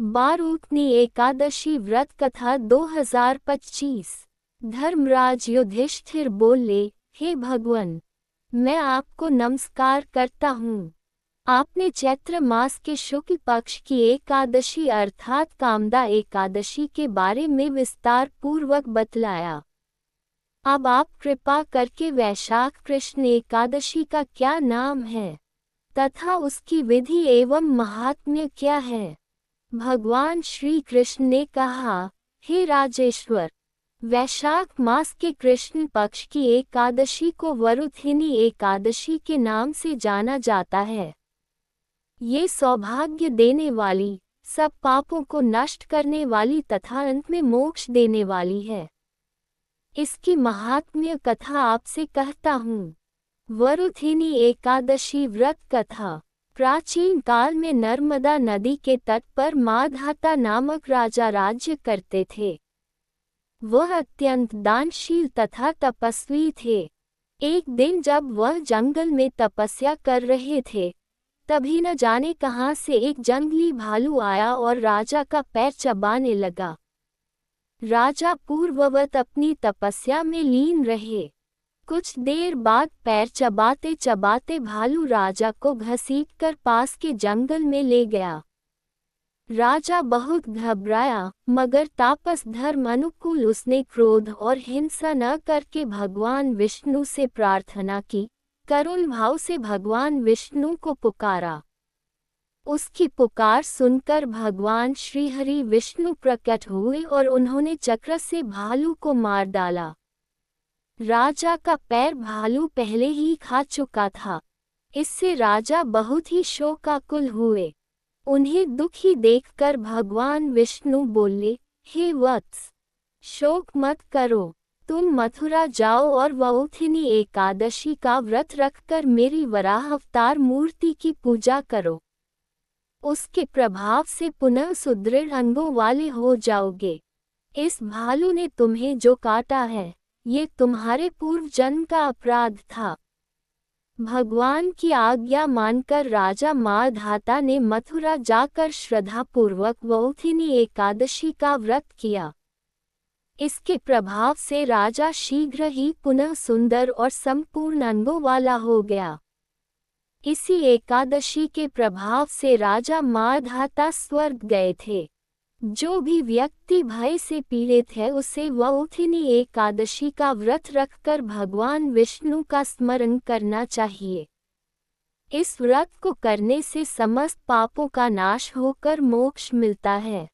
बारूकनी एकादशी व्रत कथा 2025। धर्मराज युधिष्ठिर बोले, हे भगवान, मैं आपको नमस्कार करता हूँ। आपने चैत्र मास के शुक्ल पक्ष की एकादशी अर्थात कामदा एकादशी के बारे में विस्तार पूर्वक बतलाया। अब आप कृपा करके वैशाख कृष्ण एकादशी का क्या नाम है तथा उसकी विधि एवं महात्म्य क्या है। भगवान श्री कृष्ण ने कहा, हे राजेश्वर, वैशाख मास के कृष्ण पक्ष की एकादशी को वरुथिनी एकादशी के नाम से जाना जाता है। ये सौभाग्य देने वाली, सब पापों को नष्ट करने वाली तथा अंत में मोक्ष देने वाली है। इसकी महात्म्य कथा आपसे कहता हूँ। वरुथिनी एकादशी व्रत कथा। प्राचीन काल में नर्मदा नदी के तट पर माधाता नामक राजा राज्य करते थे। वह अत्यंत दानशील तथा तपस्वी थे। एक दिन जब वह जंगल में तपस्या कर रहे थे, तभी न जाने कहां से एक जंगली भालू आया और राजा का पैर चबाने लगा। राजा पूर्ववत अपनी तपस्या में लीन रहे। कुछ देर बाद पैर चबाते चबाते भालू राजा को घसीटकर पास के जंगल में ले गया। राजा बहुत घबराया, मगर तापस धर्म अनुकूल उसने क्रोध और हिंसा न करके भगवान विष्णु से प्रार्थना की। करुण भाव से भगवान विष्णु को पुकारा। उसकी पुकार सुनकर भगवान श्रीहरि विष्णु प्रकट हुए और उन्होंने चक्र से भालू को मार डाला। राजा का पैर भालू पहले ही खा चुका था। इससे राजा बहुत ही शोकाकुल हुए। उन्हें दुखी देखकर भगवान विष्णु बोले, हे वत्स, शोक मत करो। तुम मथुरा जाओ और वरुथिनी एकादशी का व्रत रखकर मेरी वराह अवतार मूर्ति की पूजा करो। उसके प्रभाव से पुनः सुदृढ़ अंगों वाले हो जाओगे। इस भालू ने तुम्हें जो काटा है, ये तुम्हारे पूर्व जन्म का अपराध था। भगवान की आज्ञा मानकर राजा माधाता ने मथुरा जाकर श्रद्धापूर्वक वरुथिनी एकादशी का व्रत किया। इसके प्रभाव से राजा शीघ्र ही पुनः सुंदर और संपूर्ण अंगों वाला हो गया। इसी एकादशी के प्रभाव से राजा माधाता स्वर्ग गए थे। जो भी व्यक्ति भय से पीड़ित है उसे वरुथिनी एकादशी का व्रत रखकर भगवान विष्णु का स्मरण करना चाहिए। इस व्रत को करने से समस्त पापों का नाश होकर मोक्ष मिलता है।